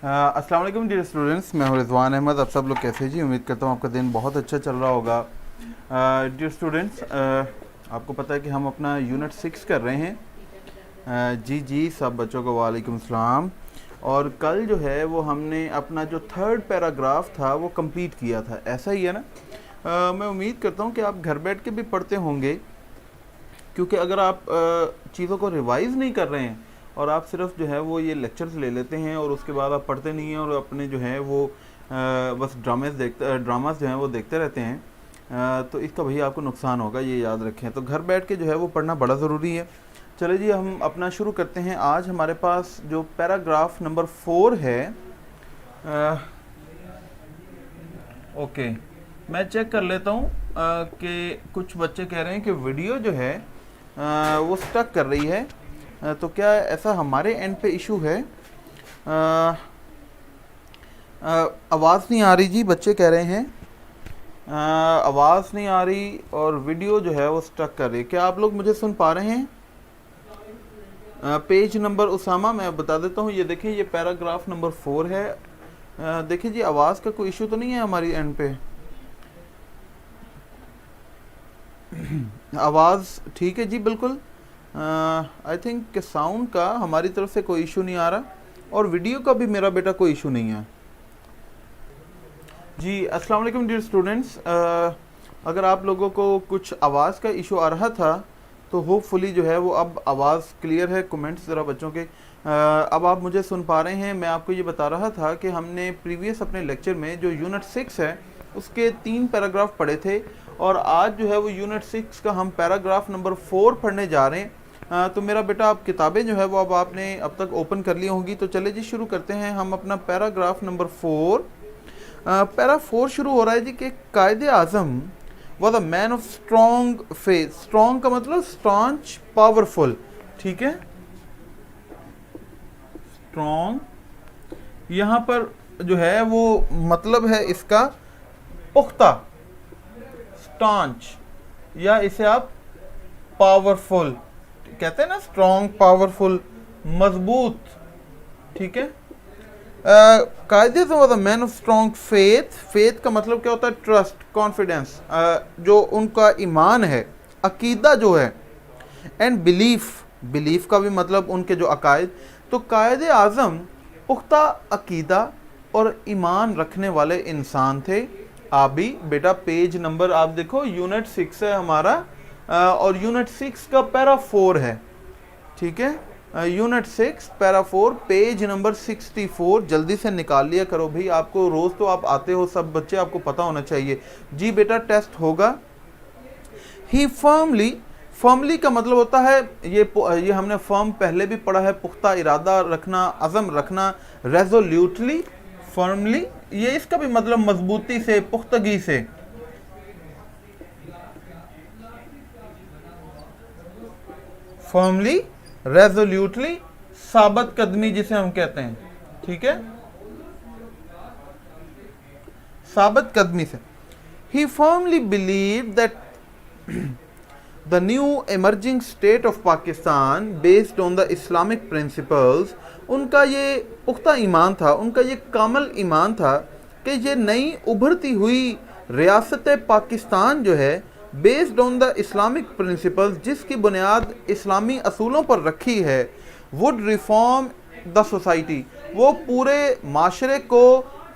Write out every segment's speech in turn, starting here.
अस्सलाम वालेकुम dear students, मैं हूं रिजवान अहमद। आप सब लोग कैसे जी? उम्मीद करता हूं आपका दिन बहुत अच्छा चल रहा होगा। डियर स्टूडेंट्स, आपको पता है कि हम अपना यूनिट 6 कर रहे हैं। जी सब बच्चों को वालेकुम सलाम। और कल जो है वो हमने अपना जो थर्ड पैराग्राफ था वो कंप्लीट किया था, ऐसा ही है ना? मैं उम्मीद करता हूं कि आप घर बैठ के भी पढ़ते होंगे, क्योंकि अगर आप चीज़ों को रिवाइज़ नहीं कर रहे हैं और आप सिर्फ जो है वो ये लेक्चर्स ले लेते हैं और उसके बाद आप पढ़ते नहीं हैं और अपने जो है वो बस ड्रामास जो हैं वो देखते रहते हैं, तो इसका भैया आपको नुकसान होगा, ये याद रखें। तो घर बैठ के जो है वो पढ़ना बड़ा ज़रूरी है। चलिए जी, हम अपना शुरू करते हैं। आज हमारे पास जो पैराग्राफ नंबर 4 है, ओके, मैं चेक कर लेता हूँ कि कुछ बच्चे कह रहे हैं कि वीडियो जो है वो स्टक कर रही है। तो क्या ऐसा हमारे एंड पे इशू है? आवाज़ नहीं आ रही जी, बच्चे कह रहे हैं आवाज़ नहीं आ रही और वीडियो जो है वो स्टक कर रही है। क्या आप लोग मुझे सुन पा रहे हैं? पेज नंबर उसामा मैं बता देता हूँ। ये देखिए, ये पैराग्राफ नंबर 4 है। देखिए जी, आवाज़ का कोई इशू तो नहीं है हमारी एंड पे? आवाज़ ठीक है जी, बिल्कुल। आई थिंक कि साउंड का हमारी तरफ से कोई इशू नहीं आ रहा और वीडियो का भी मेरा बेटा कोई इशू नहीं है जी। अस्सलाम वालेकुम डियर स्टूडेंट्स, अगर आप लोगों को कुछ आवाज़ का इशू आ रहा था तो होपफुली जो है वो अब आवाज़ क्लियर है। कमेंट्स ज़रा बच्चों के अब आप मुझे सुन पा रहे हैं। मैं आपको ये बता रहा था कि हमने प्रीवियस अपने लेक्चर में जो यूनिट 6 है उसके 3 पैराग्राफ पढ़े थे और आज जो है वो यूनिट 6 का हम पैराग्राफ नंबर 4 पढ़ने जा रहे हैं। तो मेरा बेटा, आप किताबें जो है वो अब आपने अब तक ओपन कर ली होंगी, तो चले जी शुरू करते हैं हम अपना पैराग्राफ नंबर 4। पैरा 4 शुरू हो रहा है जी कि Quaid Azam was a man of strong faith. Strong का मतलब स्टॉन्च, पावरफुल, ठीक है। स्ट्रॉन्ग यहाँ पर जो है वो मतलब है इसका पुख्ता, स्टॉन्च, या इसे आप पावरफुल कहते हैं ना, स्ट्रॉन्ग, पावरफुल, मजबूत, ठीक है। कायदे से was a man of strong faith. Faith का मतलब क्या होता है? ट्रस्ट, कॉन्फिडेंस, जो उनका ईमान है, अकीदा जो है। एंड बिलीफ, बिलीफ का भी मतलब उनके जो अकायद। तो कायदे आज़म पुख्ता अकीदा और ईमान रखने वाले इंसान थे। आप भी बेटा पेज नंबर आप देखो, यूनिट 6 है हमारा और यूनिट 6 का पैरा 4 है, ठीक है। Unit 6 para 4 page number 64। जल्दी से निकाल लिया करो भाई, आपको रोज़ तो आप आते हो सब बच्चे, आपको पता होना चाहिए जी। बेटा टेस्ट होगा। ही फर्मली, फर्मली का मतलब होता है ये हमने फर्म पहले भी पढ़ा है, पुख्ता इरादा रखना, अज़म रखना। रेजोल्यूटली, फर्मली, ये इसका भी मतलब मजबूती से, पुख्तगी से। फर्मली, रेजोल्यूटली, साबित कदमी जिसे हम कहते हैं, ठीक है, साबित कदमी से। He firmly believe that the new emerging state of Pakistan based on the Islamic principles. उनका ये पुख्ता ईमान था, उनका ये कामल ईमान था कि ये नई उभरती हुई रियासत पाकिस्तान जो है, based on the Islamic principles, जिसकी बुनियाद इस्लामी असूलों पर रखी है, वुड रिफॉर्म द सोसाइटी, वो पूरे माशरे को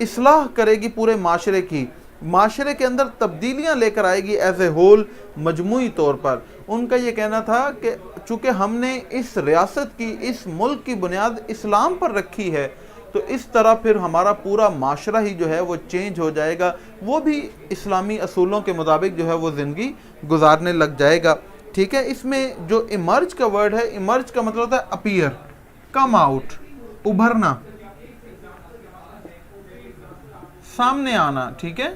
इस्लाह करेगी, पूरे माशरे की, माशरे के अंदर तब्दीलियां लेकर आएगी एज ए होल, मजमूई तौर पर। उनका ये कहना था कि चूँकि हमने इस रियासत की, इस मुल्क की बुनियाद इस्लाम पर रखी है, तो इस तरह फिर हमारा पूरा माशरा ही जो है वो चेंज हो जाएगा, वो भी इस्लामी असूलों के मुताबिक जो है वो ज़िंदगी गुजारने लग जाएगा, ठीक है। इसमें जो इमर्ज का वर्ड है, इमर्ज का मतलब होता है अपीयर, कम आउट, उभरना, सामने आना, ठीक है।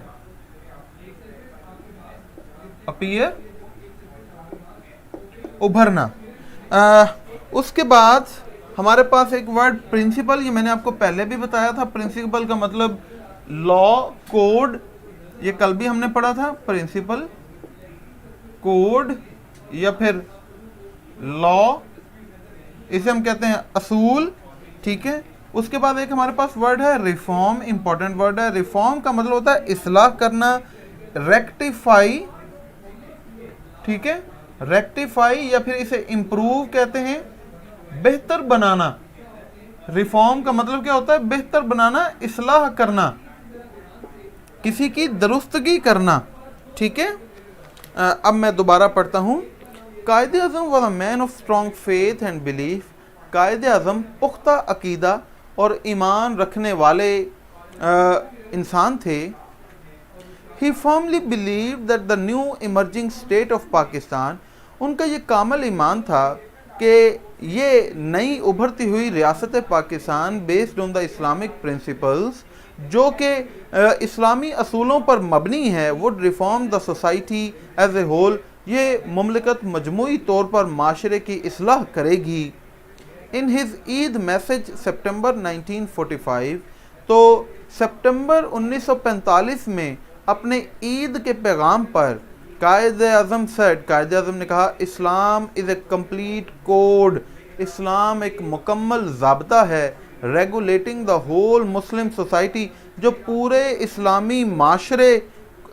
अपीयर, उभरना। उसके बाद हमारे पास एक वर्ड प्रिंसिपल, ये मैंने आपको पहले भी बताया था। प्रिंसिपल का मतलब लॉ, कोड, ये कल भी हमने पढ़ा था। प्रिंसिपल, कोड या फिर लॉ, इसे हम कहते हैं असूल, ठीक है। उसके बाद एक हमारे पास वर्ड है रिफॉर्म, इंपॉर्टेंट वर्ड है। रिफॉर्म का मतलब होता है इस्लाह करना, रेक्टिफाई, ठीक है, रेक्टिफाई या फिर इसे इम्प्रूव कहते हैं, बेहतर बनाना। रिफॉर्म का मतलब क्या होता है? बेहतर बनाना, इस्लाह करना, किसी की दुरुस्तगी करना, ठीक है। अब मैं दोबारा पढ़ता हूँ। Quaid Azam was a man of strong faith and belief. Quaid Azam पुख्ता अकीदा और ईमान रखने वाले इंसान थे। He firmly believe that the new emerging state of Pakistan, उनका ये कामल ईमान था कि ये नई उभरती हुई रियासत Pakistan based on the Islamic principles, जो कि इस्लामी असूलों पर मबनी है, would reform the society as a whole, ये मुमलिकत मजमूई तौर पर माशरे की इस्लाह करेगी। इन हिज ईद मैसेज सितंबर 1945, तो सितंबर 1945 में अपने ईद के पैगाम पर कायदे आज़म सेड, कायदे आज़म ने कहा, Islam is a complete code, Islam एक मुकम्मल ज़ाब्ता है, regulating the whole Muslim society, जो पूरे इस्लामी माशरे,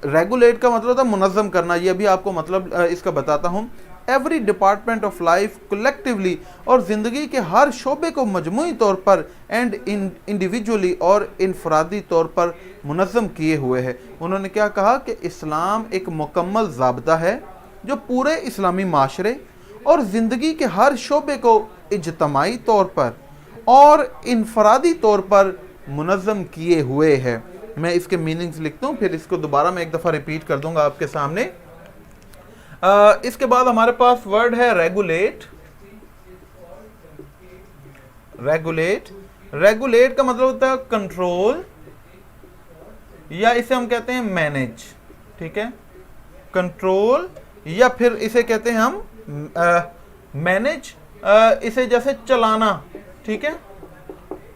रेगुलेट का मतलब होता है मुनज़्ज़म करना, ये भी आपको मतलब इसका बताता हूँ। Every department of life collectively, और ज़िंदगी के हर शोबे को मजमूई तौर पर एंड इंडिविजुअली और इनफरादी तौर पर मुनज़्ज़म किए हुए है। उन्होंने क्या कहा कि इस्लाम एक मुकम्मल ज़ाब्ता है जो पूरे इस्लामी माशरे और ज़िंदगी के हर शोबे को इज्तमाई तौर पर और इनफरादी तौर पर मुनज़्ज़म किए हुए है। मैं इसके मीनिंग्स लिखता हूँ, फिर इसको दोबारा मैं एक दफ़ा रिपीट कर दूंगा आपके सामने। इसके बाद हमारे पास वर्ड है रेगुलेट। रेगुलेट, रेगुलेट का मतलब होता है कंट्रोल, या इसे हम कहते हैं मैनेज, ठीक है, कंट्रोल, या फिर इसे कहते हैं हम मैनेज, इसे जैसे चलाना, ठीक है,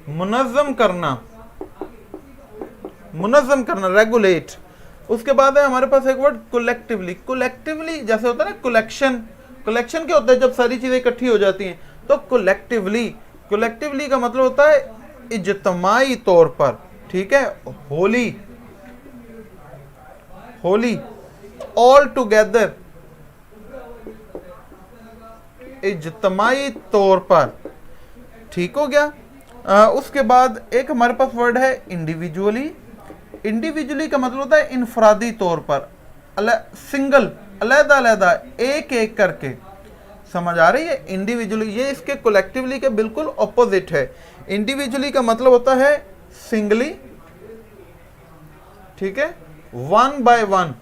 मुनज़्ज़म करना, मुनज़्ज़म करना, रेगुलेट। उसके बाद है हमारे पास एक वर्ड कलेक्टिवली। कलेक्टिवली जैसे होता है ना कलेक्शन, कलेक्शन क्या होता है? जब सारी चीज़ें इकट्ठी हो जाती हैं, तो कलेक्टिवली, कलेक्टिवली का मतलब होता है इज्तमाई तौर पर, ठीक है, होली, होली, ऑल टुगेदर, इज्तमाई तौर पर, ठीक हो गया। उसके बाद एक हमारे पास वर्ड है इंडिविजुअली। इंडिविजुअली का मतलब होता है इनफरादी तौर पर, सिंगल, अलहदा अलहदा, एक एक करके, समझ आ रही है? इंडिविजुअली, ये इसके कलेक्टिवली के बिल्कुल ऑपोजिट है। इंडिविजुअली का मतलब होता है सिंगली, ठीक है, वन बाय वन,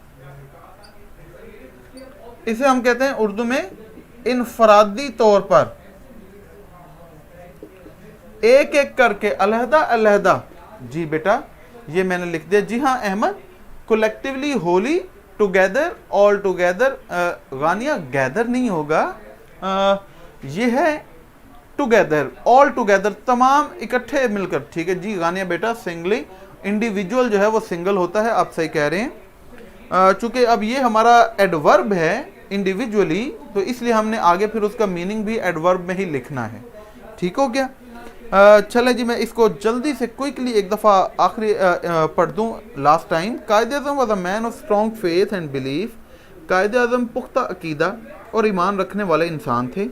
इसे हम कहते हैं उर्दू में इनफरादी तौर पर, एक एक करके, अलहदा अलहदा। जी बेटा, ये मैंने लिख दिया। जी हाँ Ahmed, collectively, wholly, together, all together, गानिया गैदर नहीं होगा, ये है टुगेदर, ऑल टुगेदर, तमाम इकट्ठे मिलकर, ठीक है जी गानिया बेटा। सिंगली, इंडिविजुअल जो है वो सिंगल होता है, आप सही कह रहे हैं। चूंकि अब ये हमारा एडवर्ब है इंडिविजुअली, तो इसलिए हमने आगे फिर उसका मीनिंग भी एडवर्ब में ही लिखना है, ठीक हो गया। चले जी, मैं इसको जल्दी से क्विकली एक दफ़ा आखिरी पढ़ दूँ last time. Quaid Azam was a man of strong faith and belief. Quaid Azam पुख्ता अकीदा और ईमान रखने वाले इंसान थे।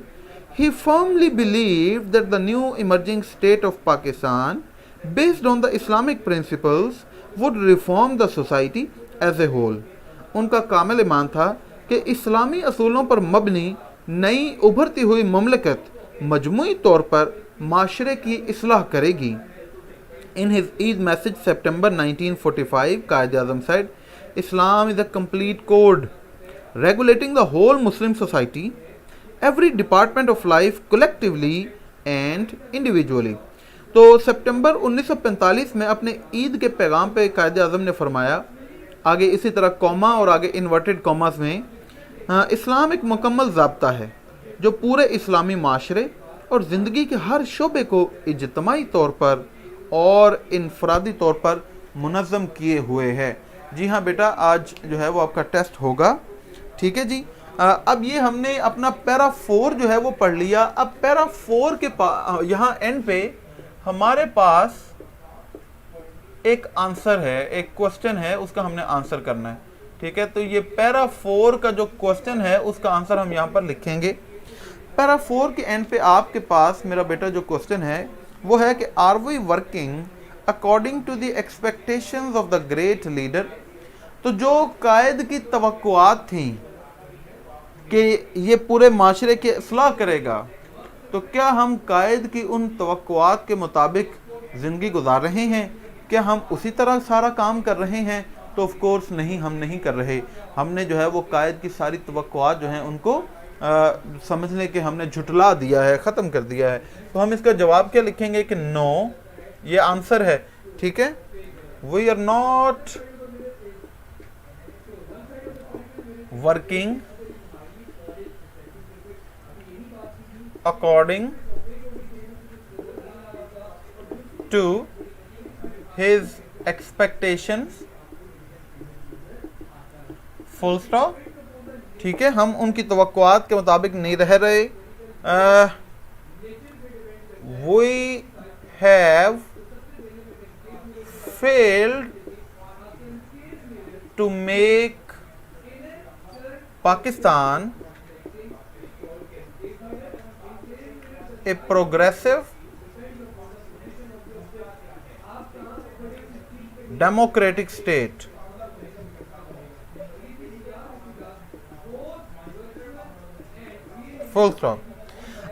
He firmly believe that the new emerging state of Pakistan based on the Islamic principles would reform the society as a whole. उनका कामिल ईमान था कि इस्लामी असूलों पर मबनी नई उभरती हुई ममलकत मजमूई तौर पर माशरे की इस्लाह करेगी। In his Eid message September 1945, Quaid Azam said, Islam is a complete code regulating the whole Muslim society, every department of life collectively and individually. तो सितंबर 1945 में अपने ईद के पैगाम पे कायदे आज़म ने फरमाया, आगे इसी तरह कॉमा और आगे इन्वर्टेड कॉमास में, इस्लाम एक मुकम्मल ज़ाब्ता है जो पूरे इस्लामी माशरे और ज़िंदगी के हर शोबे को इज्तमाई तौर पर और इनफरादी तौर पर मुनज़्ज़म किए हुए है। जी हाँ बेटा, आज जो है वो आपका टेस्ट होगा, ठीक है जी। अब ये हमने अपना पैरा 4 जो है वो पढ़ लिया। अब पैरा 4 के यहाँ एंड पे हमारे पास एक आंसर है, एक क्वेश्चन है, उसका हमने आंसर करना है। ठीक है, तो ये पैरा 4 का जो क्वेश्चन है उसका आंसर हम यहां पर लिखेंगे। पैरा 4 के एंड पे आपके पास मेरा बेटा जो क्वेश्चन है वो है कि are we working according to the expectations of the great leader. तो जो कायद की तवक्कुआत थी कि ये पूरे माशरे की इस्लाह करेगा, तो क्या हम कायद की उन तवक्कुआत के मुताबिक ज़िंदगी गुजार रहे हैं? क्या हम उसी तरह सारा काम कर रहे हैं? तो ऑफ कोर्स नहीं, हम नहीं कर रहे। हमने जो है वो कायद की सारी तवक्कुआत जो हैं उनको समझने के हमने झुटला दिया है, ख़त्म कर दिया है। तो हम इसका जवाब क्या लिखेंगे कि नो, ये आंसर है। ठीक है, we are not working according to his expectations, full stop। ठीक है, हम उनकी तवक्कुआत के मुताबिक नहीं रह रहे। we have failed to make Pakistan a progressive democratic state. Full stop.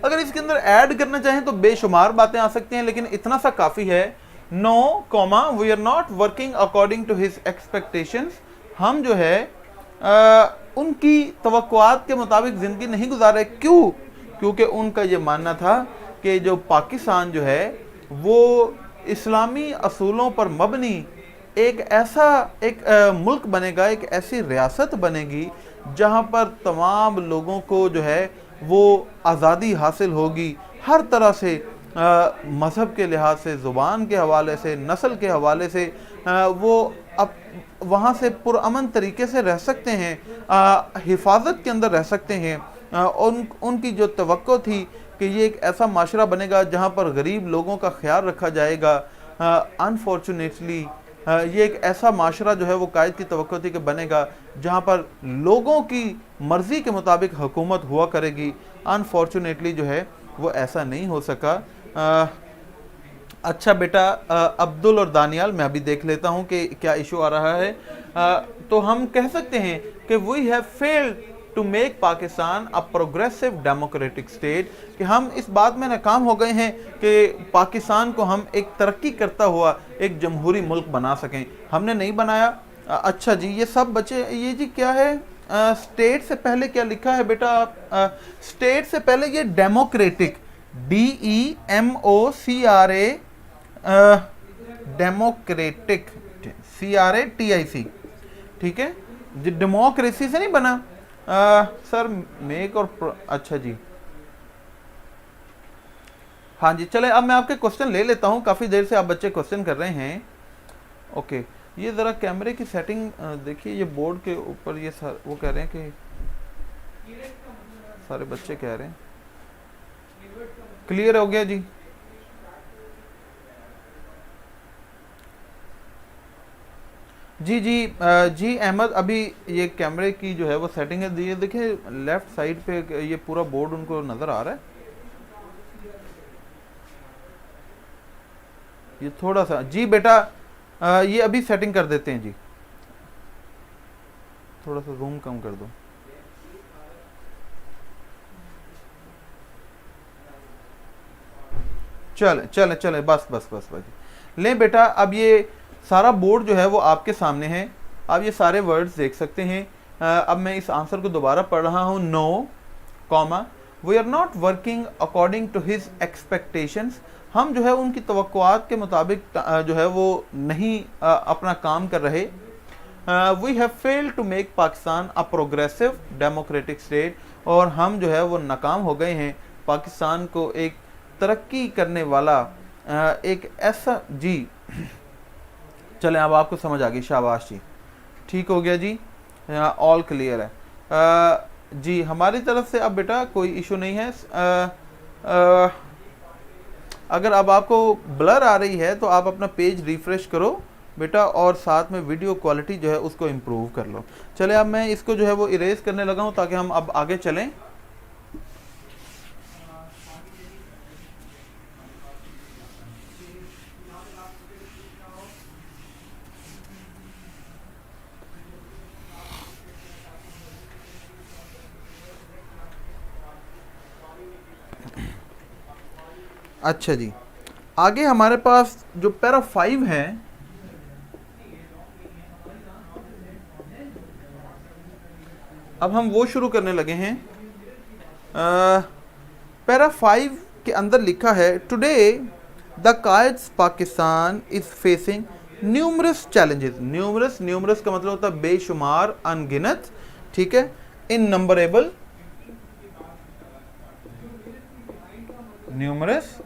अगर इसके अंदर ऐड करना चाहें तो बेशुमार बातें आ सकती हैं, लेकिन इतना सा काफी है। No comma we are not working according to his expectations. हम जो है उनकी तवक्कुआत के मुताबिक जिंदगी नहीं गुजारे। क्यों? क्योंकि उनका ये मानना था कि जो पाकिस्तान जो है वो इस्लामी असूलों पर मबनी एक ऐसा मुल्क बनेगा, एक ऐसी रियासत बनेगी जहां पर तमाम लोगों को जो है वो आज़ादी हासिल होगी, हर तरह से मज़हब के लिहाज से, ज़ुबान के हवाले से, नस्ल के हवाले से वो अब वहाँ से पुरअमन तरीके से रह सकते हैं, हिफाजत के अंदर रह सकते हैं। उनकी जो तवक्को थी कि ये एक ऐसा माशरा बनेगा जहाँ पर गरीब लोगों का ख्याल रखा जाएगा। अनफॉर्चुनेटली ये एक ऐसा माशरा जो है वो कायद की तवक्को थी कि बनेगा जहाँ पर लोगों की मर्ज़ी के मुताबिक हुकूमत हुआ करेगी। अनफॉर्चुनेटली जो है वो ऐसा नहीं हो सका। अच्छा बेटा अब्दुल और दानियाल, मैं अभी देख लेता हूँ कि क्या इशू आ रहा है। तो हम कह सकते हैं कि we have failed to make Pakistan a progressive democratic state, कि हम इस बात में नाकाम हो गए हैं कि पाकिस्तान को हम एक तरक्की करता हुआ एक जमहूरी मुल्क बना सकें। हमने नहीं बनाया। अच्छा जी, ये सब बच्चे, ये जी क्या है, स्टेट से पहले क्या लिखा है बेटा? स्टेट से पहले ये डेमोक्रेटिक, DEMOCRA, डेमोक्रेटिक, CRATIC। ठीक है, डेमोक्रेसी से नहीं बना। सर मेक और अच्छा जी, हाँ जी, चले अब मैं आपके क्वेश्चन ले लेता हूँ। काफ़ी देर से आप बच्चे क्वेश्चन कर रहे हैं। ओके, ये ज़रा कैमरे की सेटिंग देखिए, ये बोर्ड के ऊपर ये सर वो कह रहे हैं कि सारे बच्चे कह रहे हैं क्लियर हो गया जी। जी जी जी अहमद, अभी ये कैमरे की जो है वो सेटिंग है, ये देखिए लेफ्ट साइड पे ये पूरा बोर्ड उनको नज़र आ रहा है। ये थोड़ा सा जी बेटा ये अभी सेटिंग कर देते हैं जी, थोड़ा सा जूम कम कर दो। चले चले चले, बस बस बस बस ले बेटा। अब ये सारा बोर्ड जो है वो आपके सामने है, आप ये सारे वर्ड्स देख सकते हैं। अब मैं इस आंसर को दोबारा पढ़ रहा हूँ। No comma we are not working according to his expectations. हम जो है उनकी तवक्कुआत के मुताबिक जो है वो नहीं अपना काम कर रहे। We have failed to make Pakistan a progressive democratic state, और हम जो है वो नाकाम हो गए हैं पाकिस्तान को एक तरक्की करने वाला एक ऐसा जी। चलें, अब आपको समझ आ गई, शाबाश जी, ठीक हो गया जी, ऑल क्लियर है जी हमारी तरफ से। अब बेटा कोई इशू नहीं है। अगर अब आपको ब्लर आ रही है तो आप अपना पेज रिफ्रेश करो बेटा, और साथ में वीडियो क्वालिटी जो है उसको इम्प्रूव कर लो। चले अब मैं इसको जो है वो इरेज करने लगा हूँ ताकि हम अब आगे चलें। अच्छा जी, आगे हमारे पास जो पैरा 5 है, अब हम वो शुरू करने लगे हैं। पैरा 5 के अंदर लिखा है, today the Quaid's Pakistan is facing numerous challenges. Numerous का मतलब होता है बेशुमार, अनगिनत, ठीक है, इननंबरेबल, न्यूमरस,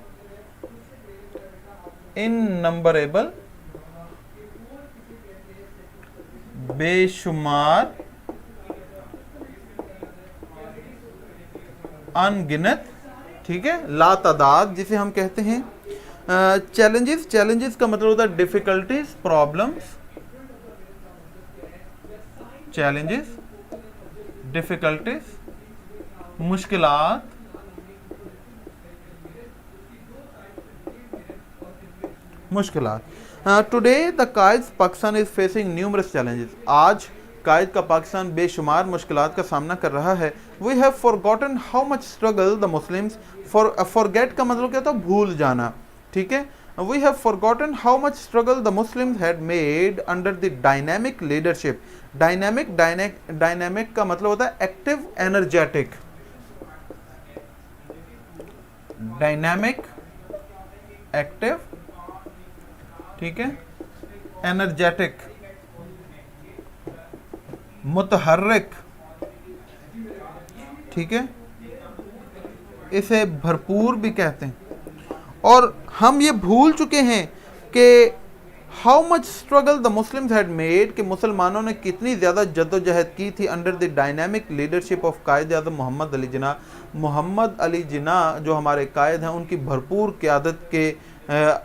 इननंबरेबल, बेशुमार, अनगिनत, ठीक है, लातादाद जिसे हम कहते हैं। चैलेंजेस का मतलब होता है डिफिकल्टीज, प्रॉब्लम्स, चैलेंजेस, डिफिकल्टीज, मुश्किलात, today the Quaid Pakistan is facing numerous challenges. आज कायद का पाकिस्तान बेशुमार मुश्किलात का सामना कर रहा है। We have forgotten how much struggle the Muslims, forget का मतलब क्या होता है, भूल जाना, ठीक है। We have forgotten how much struggle the Muslims had made under the dynamic leadership. Dynamic का मतलब होता है एक्टिव, एनर्जेटिक, डायनेमिक, एक्टिव, ठीक है, एनर्जेटिक, मुतहर्रिक, ठीक है, इसे भरपूर भी कहते हैं। और हम ये भूल चुके हैं कि how much struggle the Muslims had made, कि मुसलमानों ने कितनी ज़्यादा जद्दोजहद की थी under the dynamic leadership of Quaid Azam Mohammad Ali Jinnah. Mohammad Ali Jinnah जो हमारे कायद हैं, उनकी भरपूर क़यादत के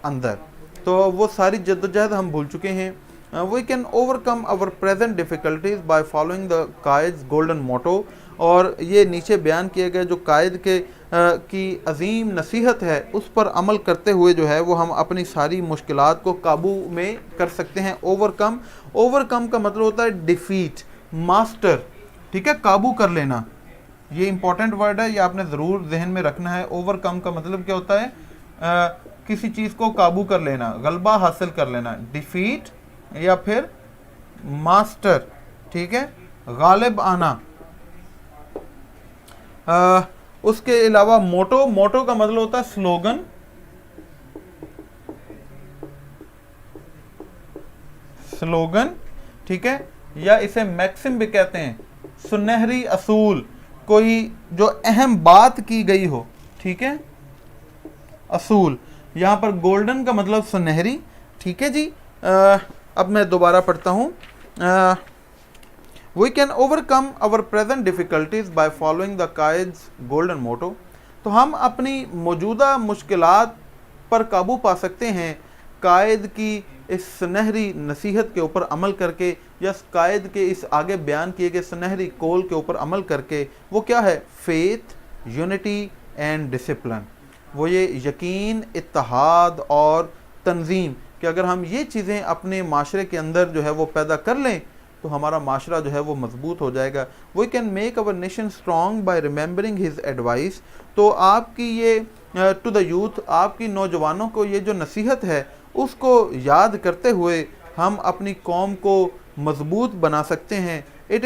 अंदर, तो वो सारी जद्दोजहद हम भूल चुके हैं। We can overcome our present difficulties by following the Quaid golden motto. और ये नीचे बयान किए गए जो कायद के की अजीम नसीहत है उस पर अमल करते हुए जो है वो हम अपनी सारी मुश्किलात को काबू में कर सकते हैं। ओवरकम का मतलब होता है डिफीट, मास्टर, ठीक है, काबू कर लेना। ये इंपॉर्टेंट वर्ड है, ये आपने ज़रूर जहन में रखना है। ओवरकम का मतलब क्या होता है, किसी चीज़ को काबू कर लेना, गलबा हासिल कर लेना, डिफीट या फिर मास्टर, ठीक है, गालिब आना। उसके अलावा मोटो का मतलब होता है स्लोगन, ठीक है, या इसे मैक्सिम भी कहते हैं, सुनहरी असूल, कोई जो अहम बात की गई हो, ठीक है, असूल। यहाँ पर गोल्डन का मतलब सुनहरी, ठीक है जी। अब मैं दोबारा पढ़ता हूँ। We can overcome our present difficulties by following the Quaid's golden motto. तो हम अपनी मौजूदा मुश्किलात पर काबू पा सकते हैं कायद की इस सुनहरी नसीहत के ऊपर अमल करके, या कायद के इस आगे बयान किए गए सुनहरी कौल के ऊपर अमल करके। वो क्या है, फेथ, यूनिटी एंड डिसिप्लिन। वो ये यकीन, इत्तेहाद और तंजीम, कि अगर हम ये चीज़ें अपने माशरे के अंदर जो है वो पैदा कर लें तो हमारा माशरा जो है वो मजबूत हो जाएगा। We can make our nation strong by remembering his advice. तो आपकी ये टू द यूथ, आपकी नौजवानों को ये जो नसीहत है उसको याद करते हुए हम अपनी कौम को मजबूत बना सकते हैं। It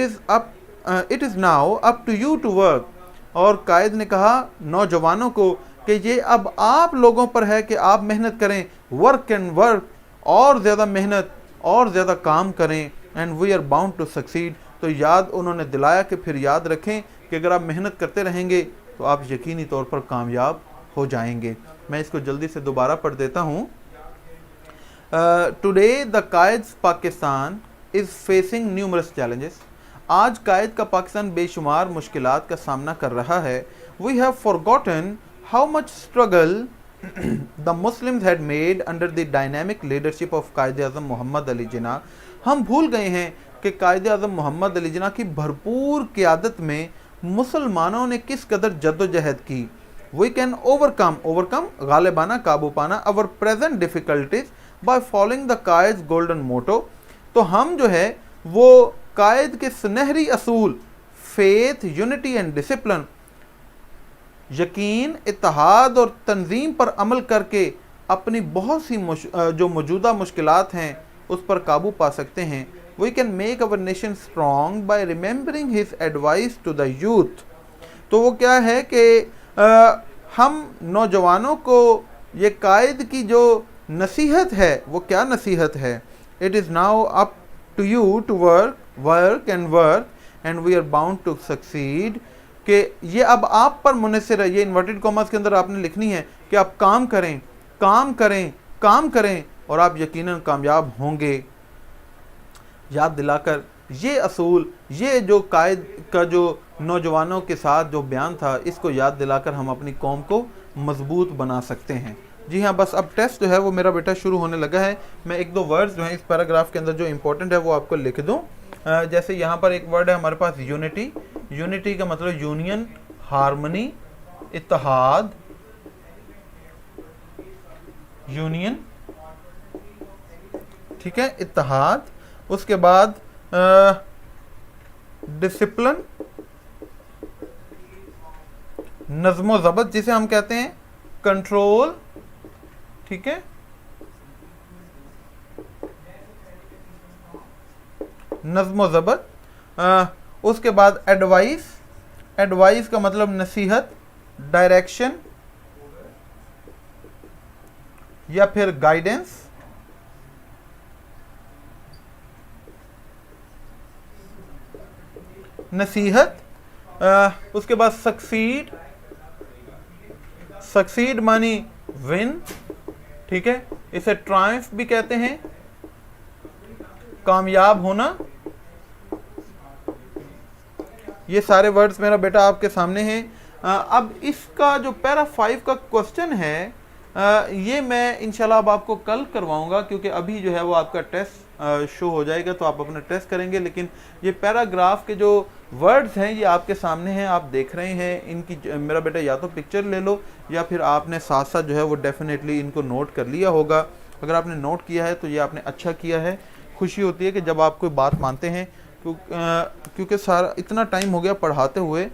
is now up to you to work. और कायद ने कहा नौजवानों को कि ये अब आप लोगों पर है कि आप मेहनत करें, वर्क एंड वर्क, और ज़्यादा मेहनत और ज़्यादा काम करें, and we are bound to succeed. तो याद उन्होंने दिलाया कि फिर याद रखें कि अगर आप मेहनत करते रहेंगे तो आप यकीनी तौर पर कामयाब हो जाएंगे। मैं इसको जल्दी से दोबारा पढ़ देता हूँ। Today the Quaid's Pakistan is facing numerous challenges. आज कायद का पाकिस्तान बेशुमार मुश्किलात का सामना कर रहा है। We have forgotten how much struggle the Muslims had made under the dynamic leadership of Quaid Azam Mohammad Ali Jinnah. हम भूल गए हैं कि कायद आज़म मोहम्मद अली जिन्ना की भरपूर क़यादत में मुसलमानों ने किस कदर जद्दोजहद की। वी कैन ओवरकम गालिबाना काबू पाना our present difficulties by following the Quaid golden motto. तो हम जो है वो कायद के सुनहरी असूल फेथ, यूनिटी एंड डिसिप्लिन, यकीन, इत्तेहाद और तंजीम पर अमल करके अपनी बहुत सी जो मौजूदा मुश्किलात हैं उस पर काबू पा सकते हैं। We can make our nation strong by remembering his advice to the youth. तो वो क्या है कि हम नौजवानों को ये कायद की जो नसीहत है वो क्या नसीहत है, it is now up to you to work and we are bound to succeed. कि ये अब आप पर मुनहसर है, ये इन्वर्टेड कॉमर्स के अंदर आपने लिखनी है कि आप काम करें काम करें काम करें और आप यकीनन कामयाब होंगे। याद दिलाकर ये असूल, ये जो कायद का जो नौजवानों के साथ जो बयान था, इसको याद दिलाकर हम अपनी कौम को मजबूत बना सकते हैं। जी हाँ, बस अब टेस्ट जो है वो मेरा बेटा शुरू होने लगा है। मैं एक दो वर्ड्स जो हैं इस पैराग्राफ के अंदर जो इंपॉर्टेंट है वो आपको लिख दूँ। जैसे यहाँ पर एक वर्ड है हमारे पास यूनिटी। यूनिटी का मतलब यूनियन, हार्मनी, इत्तेहाद, यूनियन, ठीक है, इत्तेहाद। उसके बाद डिसिप्लिन, नज़्म ज़ब्त जिसे हम कहते हैं, कंट्रोल, ठीक है, नज़्म ज़ब्त। उसके बाद एडवाइस, एडवाइस का मतलब नसीहत, डायरेक्शन या फिर गाइडेंस। नसीहत। उसके बाद सक्सीड, सक्सीड मानी विन, ठीक है, इसे ट्रायम्फ भी कहते हैं, कामयाब होना। ये सारे वर्ड्स मेरा बेटा आपके सामने हैं। अब इसका जो पैरा 5 का क्वेश्चन है ये मैं इंशाल्लाह अब आपको कल करवाऊंगा, क्योंकि अभी जो है वो आपका टेस्ट शो हो जाएगा तो आप अपना टेस्ट करेंगे। लेकिन ये पैराग्राफ के जो वर्ड्स हैं ये आपके सामने हैं, आप देख रहे हैं। इनकी मेरा बेटा या तो पिक्चर ले लो या फिर आपने साथ साथ जो है वो डेफिनेटली इनको नोट कर लिया होगा। अगर आपने नोट किया है तो ये आपने अच्छा किया है। खुशी होती है कि जब आप कोई बात मानते हैं, क्योंकि सारा इतना टाइम हो गया पढ़ाते हुए,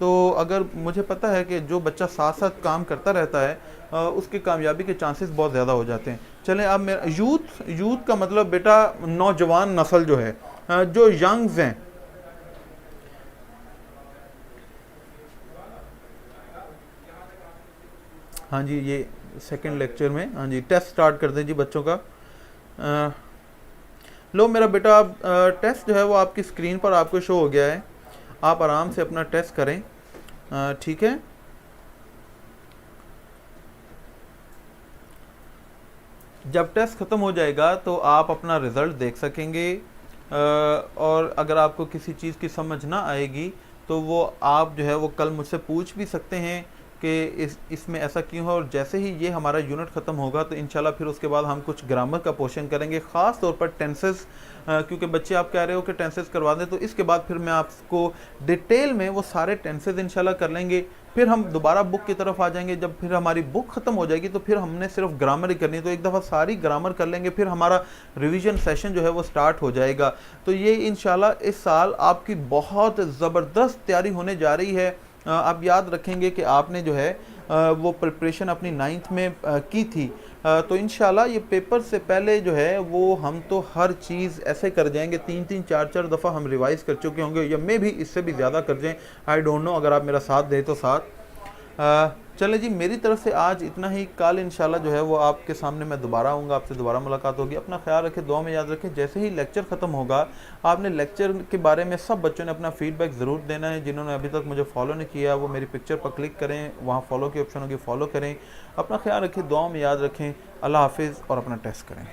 तो अगर मुझे पता है कि जो बच्चा साथ साथ काम करता रहता है उसकी कामयाबी के चांसेस बहुत ज़्यादा हो जाते हैं। चलें, अब मेरा यूथ का मतलब बेटा नौजवान नस्ल जो है, जो यंग्स हैं, हाँ जी, ये सेकंड लेक्चर में, हाँ जी, टेस्ट स्टार्ट कर दें जी बच्चों का। लो मेरा बेटा, अब टेस्ट जो है वो आपकी स्क्रीन पर आपको शो हो गया है। आप आराम से अपना टेस्ट करें, ठीक है। जब टेस्ट ख़त्म हो जाएगा तो आप अपना रिज़ल्ट देख सकेंगे, और अगर आपको किसी चीज़ की समझ ना आएगी तो वो आप जो है वो कल मुझसे पूछ भी सकते हैं कि इसमें ऐसा क्यों है। और जैसे ही ये हमारा यूनिट ख़त्म होगा तो इंशाल्लाह फिर उसके बाद हम कुछ ग्रामर का पोर्शन करेंगे, ख़ास तौर पर टेंसेस, क्योंकि बच्चे आप कह रहे हो कि टेंसेस करवा दें, तो इसके बाद फिर मैं आपको डिटेल में वो सारे टेंसेस इंशाल्लाह कर लेंगे। फिर हम दोबारा बुक की तरफ आ जाएंगे। जब फिर हमारी बुक ख़त्म हो जाएगी तो फिर हमने सिर्फ ग्रामर ही करनी है, तो एक दफ़ा सारी ग्रामर कर लेंगे, फिर हमारा रिवीजन सेशन जो है वो स्टार्ट हो जाएगा। तो ये इंशाल्लाह इस साल आपकी बहुत ज़बरदस्त तैयारी होने जा रही है। आप याद रखेंगे कि आपने जो है वो प्रिपरेशन अपनी 9th में की थी, तो इंशाल्लाह ये पेपर से पहले जो है वो हम तो हर चीज़ ऐसे कर जाएंगे, 3-3 4-4 दफ़ा हम रिवाइज कर चुके होंगे, या मैं भी इससे भी ज़्यादा कर जाएं। आई डोंट नो, अगर आप मेरा साथ दें तो साथ। चले जी, मेरी तरफ से आज इतना ही। कल इंशाल्लाह जो है वो आपके सामने मैं दोबारा आऊँगा, आपसे दोबारा मुलाकात होगी। अपना ख्याल रखें, दुआ में याद रखें। जैसे ही लेक्चर ख़त्म होगा आपने लेक्चर के बारे में सब बच्चों ने अपना फीडबैक ज़रूर देना है। जिन्होंने अभी तक मुझे फॉलो नहीं किया वो मेरी पिक्चर पर क्लिक करें, वहाँ फॉलो की ऑप्शन होगी, फॉलो करें। अपना ख्याल रखें, दुआ में याद रखें। अल्लाह हाफिज़ और अपना टेस्ट करें।